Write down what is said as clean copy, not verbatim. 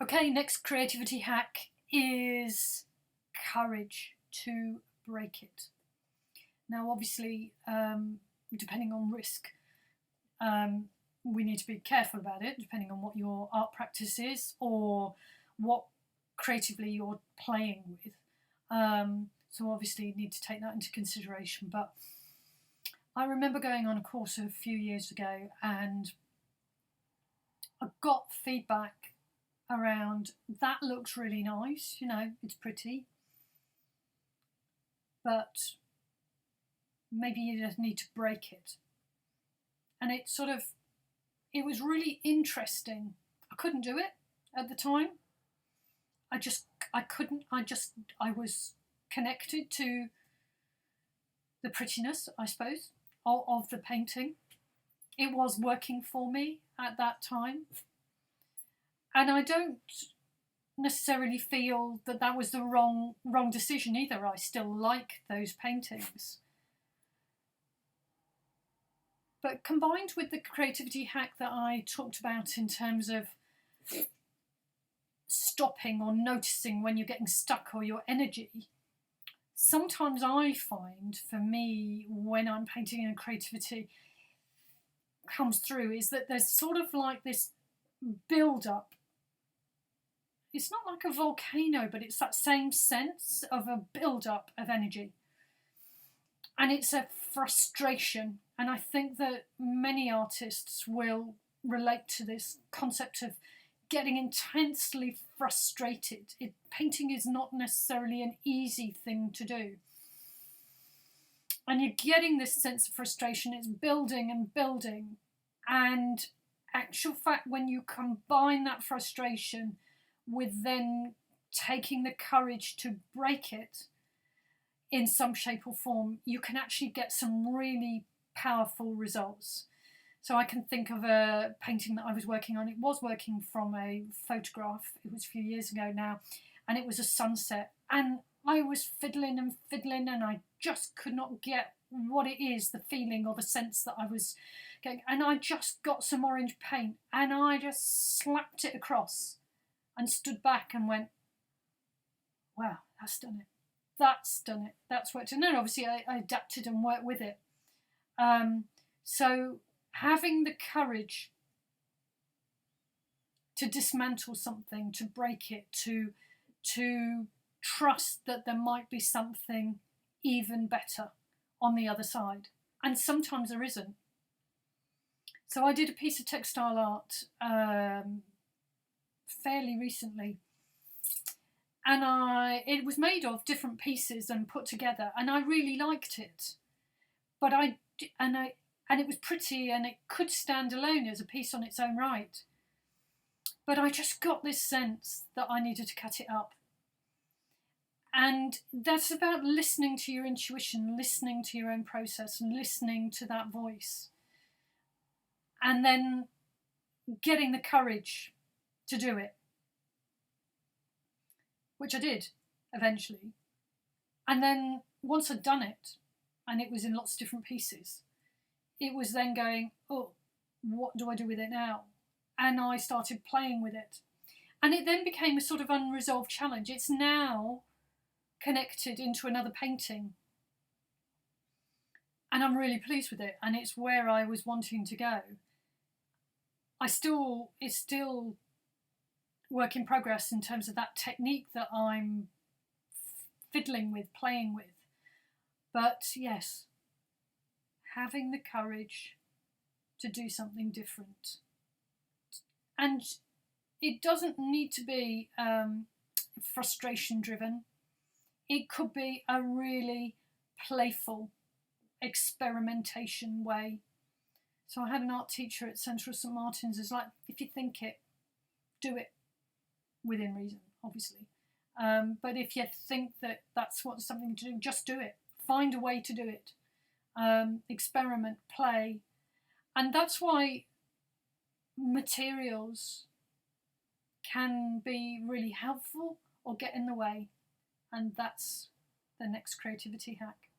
Okay, next creativity hack is courage to break it. Now, obviously, depending on risk, we need to be careful about it, depending on what your art practice is or what creatively you're playing with. So obviously you need to take that into consideration. But I remember going on a course a few years ago and I got feedback around that looks really nice, it's pretty, but maybe you just need to break it. And it was really interesting. I couldn't do it at the time. I was connected to the prettiness, I suppose, of the painting. It was working for me at that time. And I don't necessarily feel that was the wrong decision either. I still like those paintings. But combined with the creativity hack that I talked about in terms of stopping or noticing when you're getting stuck or your energy, sometimes I find for me when I'm painting and creativity comes through is that there's sort of like this build-up. It's not like a volcano, but it's that same sense of a build-up of energy. And it's a frustration. And I think that many artists will relate to this concept of getting intensely frustrated. Painting is not necessarily an easy thing to do. And you're getting this sense of frustration. It's building and building. And actual fact, when you combine that frustration with then taking the courage to break it in some shape or form, you can actually get some really powerful results. So I can think of a painting that I was working on. It was working from a photograph. It was a few years ago now, and it was a sunset. And I was fiddling and I just could not get what it is, the feeling or the sense that I was getting. And I just got some orange paint and I just slapped it across and stood back and went, wow, that's done it. That's done it. That's worked. And then obviously I adapted and worked with it. So having the courage to dismantle something, to break it, to trust that there might be something even better on the other side. And sometimes there isn't. So I did a piece of textile art fairly recently. And it was made of different pieces and put together, and I really liked it. But it was pretty, and it could stand alone as a piece on its own right. But I just got this sense that I needed to cut it up. And that's about listening to your intuition, listening to your own process, and listening to that voice. And then getting the courage to do it. Which I did, eventually. And then once I'd done it, and it was in lots of different pieces, it was then going, oh, what do I do with it now? And I started playing with it. And it then became a sort of unresolved challenge. It's now connected into another painting. And I'm really pleased with it. And it's where I was wanting to go. It's still work in progress in terms of that technique that I'm fiddling with, playing with. But yes, having the courage to do something different. And it doesn't need to be frustration driven. It could be a really playful experimentation way. So I had an art teacher at Central St Martin's who's like, if you think it, do it. Within reason, obviously. But if you think that that's what's something to do, just do it. Find a way to do it. Experiment, play. And that's why materials can be really helpful or get in the way. And that's the next creativity hack.